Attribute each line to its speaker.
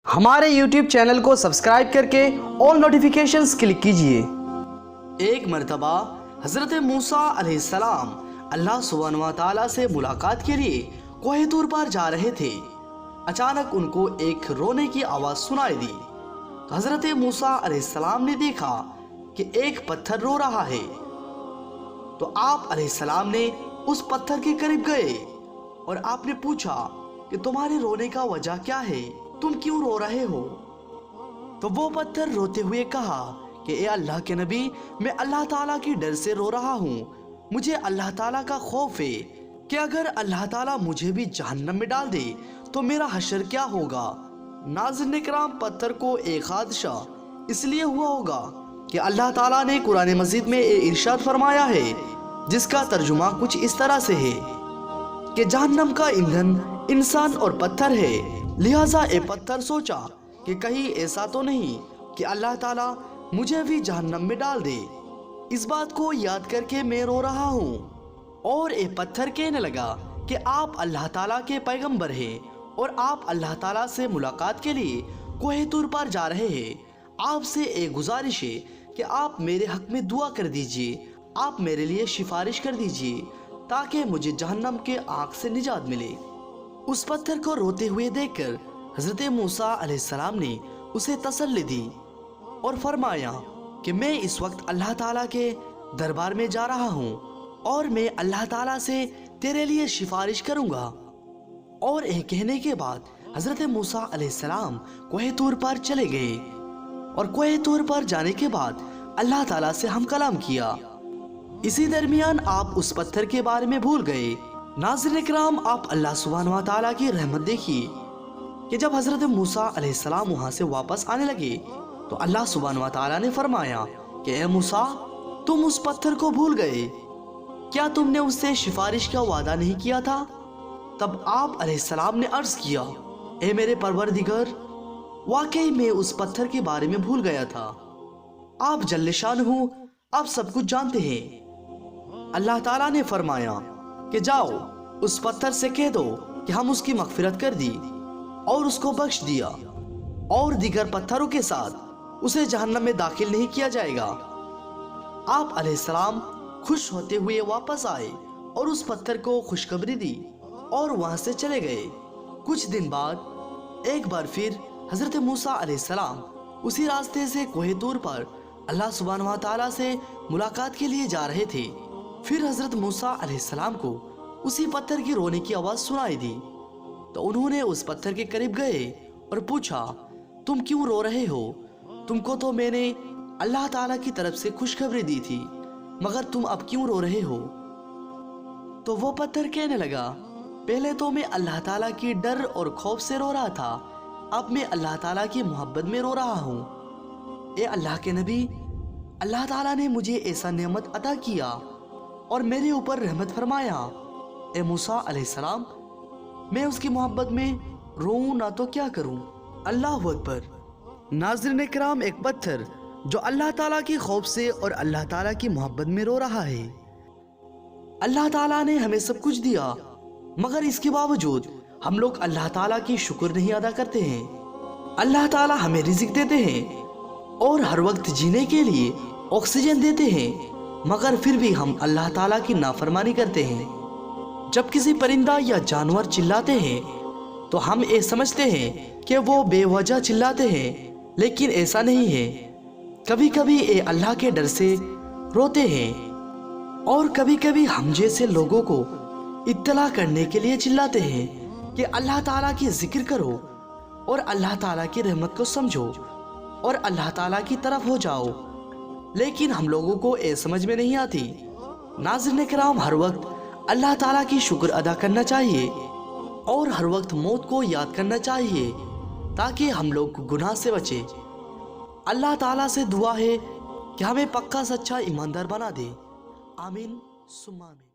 Speaker 1: हमारे YouTube channel को subscribe करके ऑल नोटिफिकेशंस क्लिक कीजिए। एक मर्तबा हज़रत मूसा अलैहिस्सलाम अल्लाह सुब्हानहू व तआला से मुलाकात के लिए कोहे तूर पर जा रहे थे। अचानक उनको एक रोने की आवाज़ सुनाई दी तो हज़रत मूसा अलैहिस्सलाम ने देखा कि एक पत्थर रो रहा है। तो आप अलैहिस्सलाम ने उस पत्थर के करीब गए और आपने पूछा कि तुम्हारे रोने का वजह क्या है, तुम क्यों रो रहे हो? तो वो पत्थर रोते हुए कहा कि ए अल्लाह के नबी, मैं अल्लाह ताला के डर से रो रहा हूँ। मुझे अल्लाह ताला का खौफ है कि अगर अल्लाह ताला मुझे भी जहन्नम में डाल दे तो मेरा हशर क्या होगा। नाज़रीन किराम, पत्थर को एक हादसा इसलिए हुआ होगा कि अल्लाह ताला ने कुरान मजीद में इरशाद फरमाया है, जिसका तर्जुमा कुछ इस तरह से है कि जहन्नम का ईंधन इंसान और पत्थर है। लिहाजा ए पत्थर सोचा कि कहीं ऐसा तो नहीं कि अल्लाह ताला मुझे भी जहन्नम में डाल दे। इस बात को याद करके मैं रो रहा हूँ। और ए पत्थर कहने लगा कि आप अल्लाह ताला के पैगंबर हैं और आप अल्लाह ताला से मुलाकात के लिए कोहे तूर पर जा रहे हैं। आपसे एक गुजारिश है कि आप मेरे हक में दुआ कर दीजिए, आप मेरे लिए सिफारिश कर दीजिए ताकि मुझे जहन्नम के आग से निजात मिले। उस पत्थर को रोते हुए देखकर हज़रत मूसा अलैहिस्सलाम ने उसे तसल्ली दी और फरमाया कि मैं इस वक्त अल्लाह ताला के दरबार में जा रहा हूँ और मैं अल्लाह ताला से तेरे लिए सिफारिश करूँगा। और यह कहने के बाद हज़रत मूसा अलैहिस्सलाम कोहे तूर पर चले गए और कोहे तूर पर जाने के बाद अल्लाह ताला से हम कलाम किया। इसी दरमियान आप उस पत्थर के बारे में भूल गए। नाज़रीन किराम, आप अल्लाह सुब्हानहू व तआला की रहमत देखिए कि जब हज़रत मूसा अलैहिस्सलाम वहाँ से वापस आने लगे तो अल्लाह सुब्हानहू व तआला ने फरमाया कि ए मूसा, तुम उस पत्थर को भूल गए, क्या तुमने उससे सिफारिश का वादा नहीं किया था? तब आप अलैहिस्सलाम ने अर्ज किया, ए मेरे परवरदिगार, वाकई मैं उस पत्थर के बारे में भूल गया था। आप जल्ले शानहू आप सब कुछ जानते हैं। अल्लाह ताला ने फरमाया कि जाओ उस पत्थर से कह दो कि हम उसकी मगफिरत कर दी और उसको बख्श दिया और दीगर पत्थरों के साथ उसे जहन्नम में दाखिल नहीं किया जाएगा। आप अलैहिस्सलाम खुश होते हुए वापस आए और उस पत्थर को खुशखबरी दी और वहां से चले गए। कुछ दिन बाद एक बार फिर हज़रत मूसा अलैहिस्सलाम उसी रास्ते से कोहे तूर पर अल्लाह सुब्हानहू व तआला से मुलाकात के लिए जा रहे थे। फिर हज़रत मूसा अलैहिस्सलाम को उसी पत्थर की रोने की आवाज़ सुनाई दी तो उन्होंने उस पत्थर के करीब गए और पूछा, तुम क्यों रो रहे हो? तुमको तो मैंने अल्लाह ताला की तरफ से खुशखबरी दी थी, मगर तुम अब क्यों रो रहे हो? तो वो पत्थर कहने लगा, पहले तो मैं अल्लाह ताला की डर और खौफ से रो रहा था, अब मैं अल्लाह ताला की मोहब्बत में रो रहा हूँ। ए अल्लाह के नबी, अल्लाह ताला ने मुझे ऐसा नेमत अता किया और मेरे ऊपर रहमत फरमाया। ए मूसा अलैहिस्सलाम, मैं उसकी मोहब्बत में रोऊं ना तो क्या करूं? अल्लाह अकबर। नाज़रीन किराम, एक पत्थर जो अल्लाह ताला के खौफ से और अल्लाह ताला की मोहब्बत में रो रहा है। अल्लाह ताला ने हमें सब कुछ दिया, मगर इसके बावजूद हम लोग अल्लाह ताला की शुक्र नहीं अदा करते हैं। अल्लाह ताला हमें रिज़्क देते हैं और हर वक्त जीने के लिए ऑक्सीजन देते हैं, मगर फिर भी हम अल्लाह ताला की नाफरमानी करते हैं। जब किसी परिंदा या जानवर चिल्लाते हैं तो हम ये समझते हैं कि वो बेवजह चिल्लाते हैं, लेकिन ऐसा नहीं है। कभी कभी ये अल्लाह के डर से रोते हैं और कभी कभी हम जैसे लोगों को इत्तला करने के लिए चिल्लाते हैं कि अल्लाह ताला की जिक्र करो और अल्लाह ताला की रहमत को समझो और अल्लाह ताला की तरफ हो जाओ, लेकिन हम लोगों को ये समझ में नहीं आती। नाज़रीन किराम, हर वक्त अल्लाह ताला की शुक्र अदा करना चाहिए और हर वक्त मौत को याद करना चाहिए ताकि हम लोग गुनाह से बचे। अल्लाह ताला से दुआ है कि हमें पक्का सच्चा ईमानदार बना दे। आमीन सुम्मा आमीन।